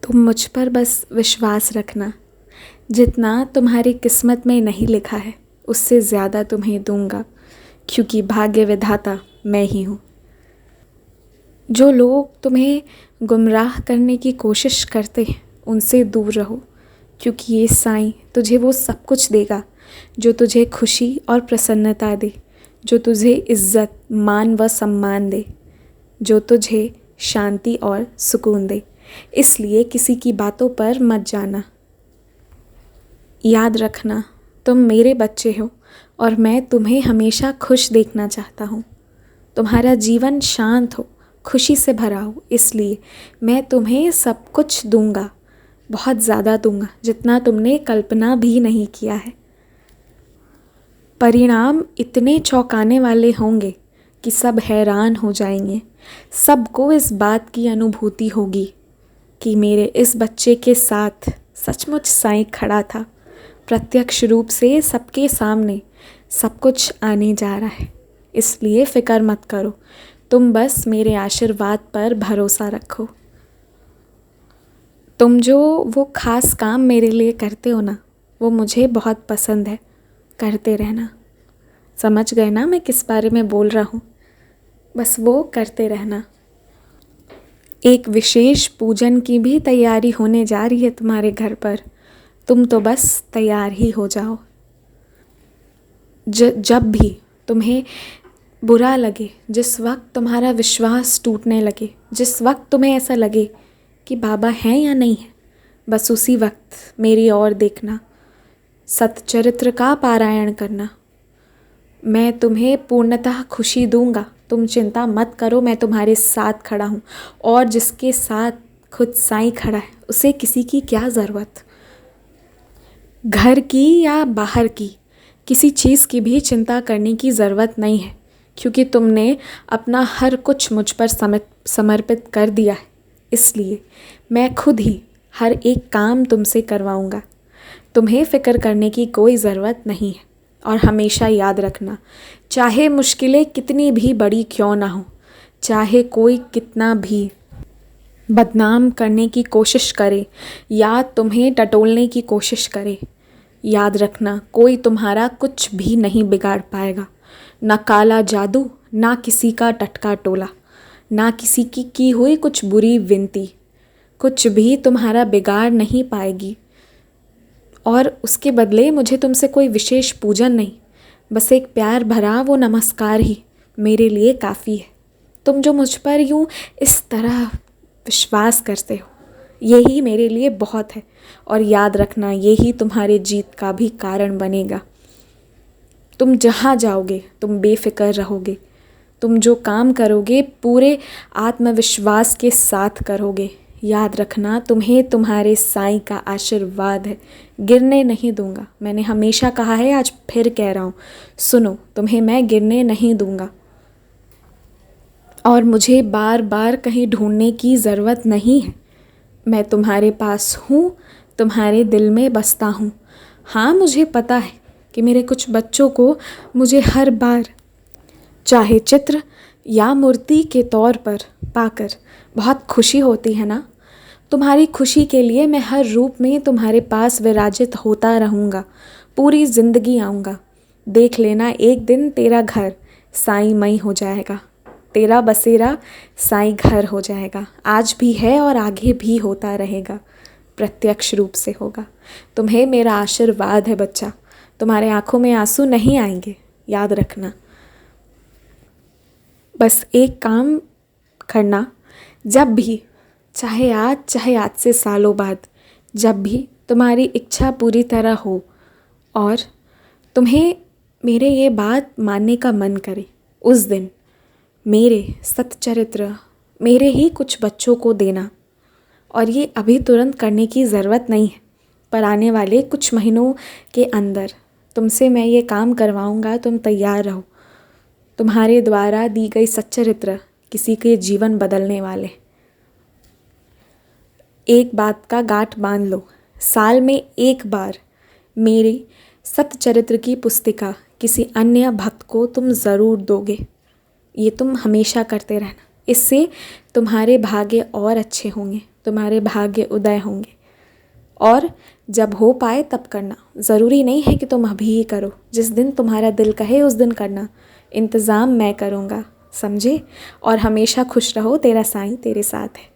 तुम मुझ पर बस विश्वास रखना। जितना तुम्हारी किस्मत में नहीं लिखा है उससे ज़्यादा तुम्हें दूंगा, क्योंकि भाग्य विधाता मैं ही हूँ। जो लोग तुम्हें गुमराह करने की कोशिश करते हैं उनसे दूर रहो, क्योंकि ये साईं तुझे वो सब कुछ देगा जो तुझे खुशी और प्रसन्नता दे, जो तुझे इज़्ज़त, मान व सम्मान दे, जो तुझे शांति और सुकून दे। इसलिए किसी की बातों पर मत जाना। याद रखना, तुम मेरे बच्चे हो और मैं तुम्हें हमेशा खुश देखना चाहता हूँ। तुम्हारा जीवन शांत हो, खुशी से भरा हो, इसलिए मैं तुम्हें सब कुछ दूंगा, बहुत ज़्यादा दूंगा, जितना तुमने कल्पना भी नहीं किया है। परिणाम इतने चौंकाने वाले होंगे कि सब हैरान हो जाएंगे। सबको इस बात की अनुभूति होगी कि मेरे इस बच्चे के साथ सचमुच साईं खड़ा था। प्रत्यक्ष रूप से सबके सामने सब कुछ आने जा रहा है। इसलिए फ़िक्र मत करो, तुम बस मेरे आशीर्वाद पर भरोसा रखो। तुम जो वो ख़ास काम मेरे लिए करते हो ना, वो मुझे बहुत पसंद है। करते रहना। समझ गए ना मैं किस बारे में बोल रहा हूँ? बस वो करते रहना। एक विशेष पूजन की भी तैयारी होने जा रही है तुम्हारे घर पर। तुम तो बस तैयार ही हो जाओ। जब भी तुम्हें बुरा लगे, जिस वक्त तुम्हारा विश्वास टूटने लगे, जिस वक्त तुम्हें ऐसा लगे कि बाबा हैं या नहीं है, बस उसी वक्त मेरी ओर देखना, सतचरित्र का पारायण करना। मैं तुम्हें पूर्णतः खुशी दूंगा। तुम चिंता मत करो, मैं तुम्हारे साथ खड़ा हूँ। और जिसके साथ खुद साईं खड़ा है उसे किसी की क्या ज़रूरत। घर की या बाहर की किसी चीज़ की भी चिंता करने की ज़रूरत नहीं है, क्योंकि तुमने अपना हर कुछ मुझ पर समर्पित कर दिया है। इसलिए मैं खुद ही हर एक काम तुमसे करवाऊँगा। तुम्हें फ़िक्र करने की कोई ज़रूरत नहीं है। और हमेशा याद रखना, चाहे मुश्किलें कितनी भी बड़ी क्यों ना हो, चाहे कोई कितना भी बदनाम करने की कोशिश करे या तुम्हें टटोलने की कोशिश करे, याद रखना कोई तुम्हारा कुछ भी नहीं बिगाड़ पाएगा। ना काला जादू, ना किसी का टटका टोला, ना किसी की हुई कुछ बुरी विनती, कुछ भी तुम्हारा बिगाड़ नहीं पाएगी। और उसके बदले मुझे तुमसे कोई विशेष पूजन नहीं, बस एक प्यार भरा वो नमस्कार ही मेरे लिए काफ़ी है। तुम जो मुझ पर यूँ इस तरह विश्वास करते हो, यही मेरे लिए बहुत है। और याद रखना, यही तुम्हारे जीत का भी कारण बनेगा। तुम जहाँ जाओगे तुम बेफिक्र रहोगे। तुम जो काम करोगे पूरे आत्मविश्वास के साथ करोगे। याद रखना, तुम्हें तुम्हारे साईं का आशीर्वाद है। गिरने नहीं दूंगा। मैंने हमेशा कहा है, आज फिर कह रहा हूँ, सुनो, तुम्हें मैं गिरने नहीं दूंगा। और मुझे बार बार कहीं ढूंढने की ज़रूरत नहीं है। मैं तुम्हारे पास हूँ, तुम्हारे दिल में बसता हूँ। हाँ, मुझे पता है कि मेरे कुछ बच्चों को मुझे हर बार, चाहे चित्र या मूर्ति के तौर पर पाकर बहुत खुशी होती है ना। तुम्हारी खुशी के लिए मैं हर रूप में तुम्हारे पास विराजित होता रहूँगा। पूरी ज़िंदगी आऊँगा। देख लेना, एक दिन तेरा घर साईंमय हो जाएगा। तेरा बसेरा साईं घर हो जाएगा। आज भी है और आगे भी होता रहेगा। प्रत्यक्ष रूप से होगा। तुम्हें मेरा आशीर्वाद है बच्चा। तुम्हारे आँखों में आंसू नहीं आएंगे, याद रखना। बस एक काम करना, जब भी, चाहे आज से सालों बाद, जब भी तुम्हारी इच्छा पूरी तरह हो और तुम्हें मेरे ये बात मानने का मन करे, उस दिन मेरे सतचरित्र, मेरे ही कुछ बच्चों को देना। और ये अभी तुरंत करने की ज़रूरत नहीं है, पर आने वाले कुछ महीनों के अंदर तुमसे मैं ये काम करवाऊँगा। तुम तैयार रहो। तुम्हारे द्वारा दी गई सच्चरित्र किसी के जीवन बदलने वाले। एक बात का गांठ बांध लो, साल में एक बार मेरी सतचरित्र की पुस्तिका किसी अन्य भक्त को तुम ज़रूर दोगे। ये तुम हमेशा करते रहना। इससे तुम्हारे भाग्य और अच्छे होंगे। तुम्हारे भाग्य उदय होंगे। और जब हो पाए तब करना, ज़रूरी नहीं है कि तुम अभी ही करो, जिस दिन तुम्हारा दिल कहे उस दिन करना। इंतज़ाम मैं करूँगा, समझे? और हमेशा खुश रहो, तेरा साईं तेरे साथ है।